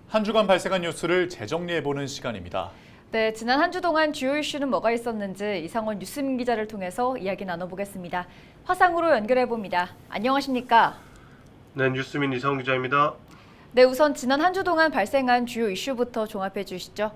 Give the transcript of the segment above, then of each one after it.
한 주간 발생한 뉴스를 재정리해보는 시간입니다. 네, 지난 한 주 동안 주요 이슈는 뭐가 있었는지 이상원 뉴스민 기자를 통해서 이야기 나눠보겠습니다. 화상으로 연결해봅니다. 안녕하십니까? 네, 뉴스민 이상원 기자입니다. 네, 우선 지난 한 주 동안 발생한 주요 이슈부터 종합해 주시죠.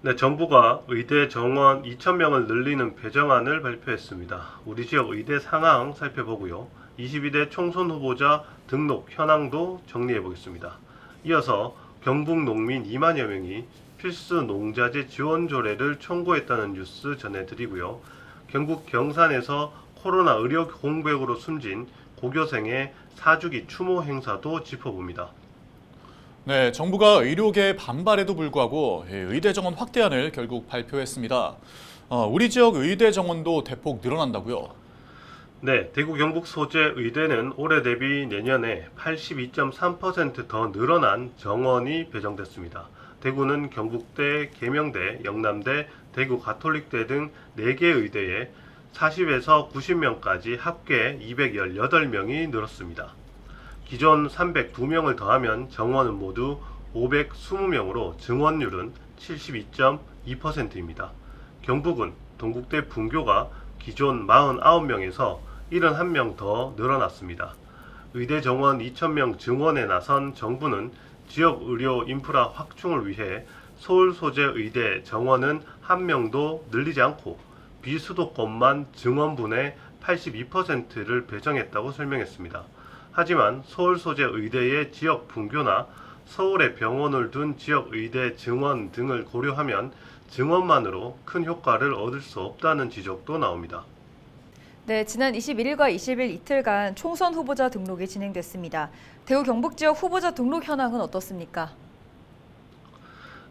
네, 정부가 의대 정원 2,000명을 늘리는 배정안을 발표했습니다. 우리 지역 의대 상황 살펴보고요. 22대 총선 후보자 등록 현황도 정리해 보겠습니다. 이어서 경북 농민 2만여 명이 필수 농자재 지원 조례를 청구했다는 뉴스 전해드리고요. 경북 경산에서 코로나 의료 공백으로 숨진 고교생의 4주기 추모 행사도 짚어봅니다. 네, 정부가 의료계의 반발에도 불구하고 의대 정원 확대안을 결국 발표했습니다. 우리 지역 의대 정원도 대폭 늘어난다고요? 네, 대구 경북 소재 의대는 올해 대비 내년에 82.3% 더 늘어난 정원이 배정됐습니다. 대구는 경북대, 계명대, 영남대, 대구 가톨릭대 등 4개 의대에 40에서 90명까지 합계 218명이 늘었습니다. 기존 302명을 더하면 정원은 모두 520명으로 증원율은 72.2%입니다. 경북은 동국대 분교가 기존 49명에서 71명 더 늘어났습니다. 의대 정원 2,000명 증원에 나선 정부는 지역 의료 인프라 확충을 위해 서울 소재 의대 정원은 1명도 늘리지 않고 비수도권만 증원분의 82%를 배정했다고 설명했습니다. 하지만 서울 소재 의대의 지역 분교나 서울에 병원을 둔 지역 의대 증원 등을 고려하면 증원만으로 큰 효과를 얻을 수 없다는 지적도 나옵니다. 네, 지난 21일과 20일 이틀간 총선 후보자 등록이 진행됐습니다. 대구 경북 지역 후보자 등록 현황은 어떻습니까?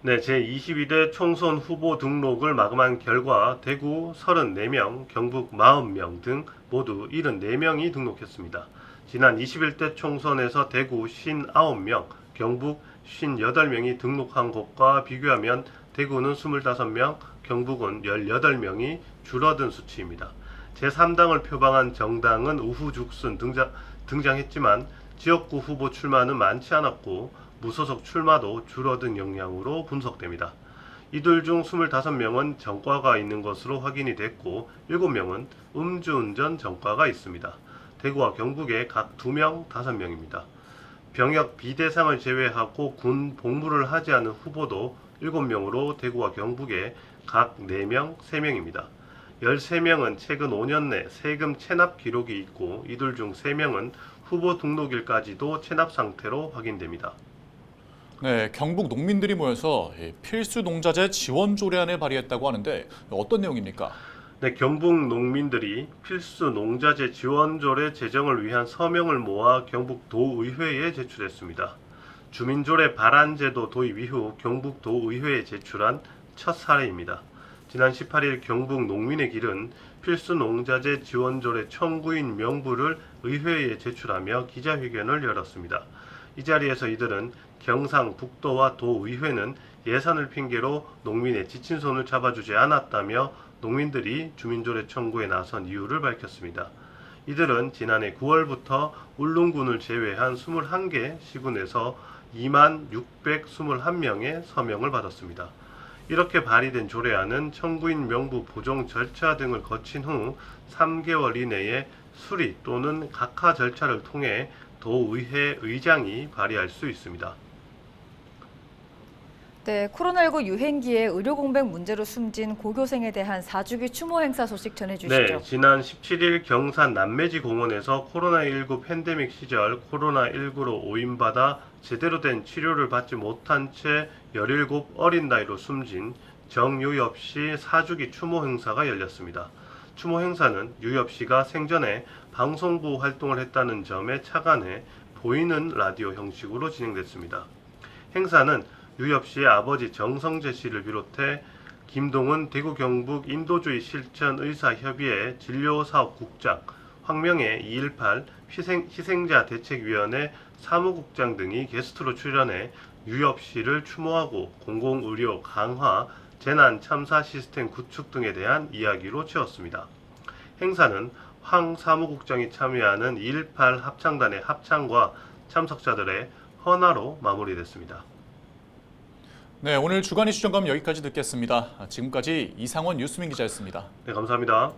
네, 제22대 총선 후보 등록을 마감한 결과 대구 34명, 경북 40명 등 모두 74명이 등록했습니다. 지난 21대 총선에서 대구 59명, 경북 58명이 등록한 것과 비교하면 대구는 25명, 경북은 18명이 줄어든 수치입니다. 제3당을 표방한 정당은 우후죽순 등장했지만 지역구 후보 출마는 많지 않았고 무소속 출마도 줄어든 영향으로 분석됩니다. 이들 중 25명은 전과가 있는 것으로 확인이 됐고 7명은 음주운전 전과가 있습니다. 대구와 경북에 각 2명, 5명입니다. 병역 비대상을 제외하고 군 복무를 하지 않은 후보도 7명으로 대구와 경북에 각 4명, 3명입니다. 13명은 최근 5년 내 세금 체납 기록이 있고 이들 중 3명은 후보 등록일까지도 체납 상태로 확인됩니다. 네, 경북 농민들이 모여서 필수 농자재 지원 조례안을 발의했다고 하는데 어떤 내용입니까? 네, 경북 농민들이 필수 농자재 지원 조례 제정을 위한 서명을 모아 경북 도의회에 제출했습니다. 주민조례 발안제도 도입 이후 경북 도의회에 제출한 첫 사례입니다. 지난 18일 경북 농민의 길은 필수 농자재 지원조례 청구인 명부를 의회에 제출하며 기자회견을 열었습니다. 이 자리에서 이들은 경상북도와 도의회는 예산을 핑계로 농민의 지친 손을 잡아주지 않았다며 농민들이 주민조례 청구에 나선 이유를 밝혔습니다. 이들은 지난해 9월부터 울릉군을 제외한 21개 시군에서 2만 621명의 서명을 받았습니다. 이렇게 발의된 조례안은 청구인 명부 보정 절차 등을 거친 후 3개월 이내에 수리 또는 각하 절차를 통해 도의회 의장이 발의할 수 있습니다. 네, 코로나19 유행기에 의료 공백 문제로 숨진 고교생에 대한 4주기 추모 행사 소식 전해주시죠. 네, 지난 17일 경산 남매지 공원에서 코로나19 팬데믹 시절 코로나19로 오인받아 제대로 된 치료를 받지 못한 채 17 어린 나이로 숨진 정유엽 씨 4주기 추모 행사가 열렸습니다. 추모 행사는 유엽 씨가 생전에 방송부 활동을 했다는 점에 착안해 보이는 라디오 형식으로 진행됐습니다. 행사는 유엽 씨의 아버지 정성재 씨를 비롯해 김동은 대구 경북 인도주의 실천 의사협의회 진료사업국장, 황명애 218 희생자 대책위원회 사무국장 등이 게스트로 출연해 유엽 씨를 추모하고 공공의료 강화, 재난 참사 시스템 구축 등에 대한 이야기로 채웠습니다. 행사는 황 사무국장이 참여하는 218 합창단의 합창과 참석자들의 헌화로 마무리됐습니다. 네, 오늘 주간 이슈 점검 여기까지 듣겠습니다. 지금까지 이상원 뉴스민 기자였습니다. 네, 감사합니다.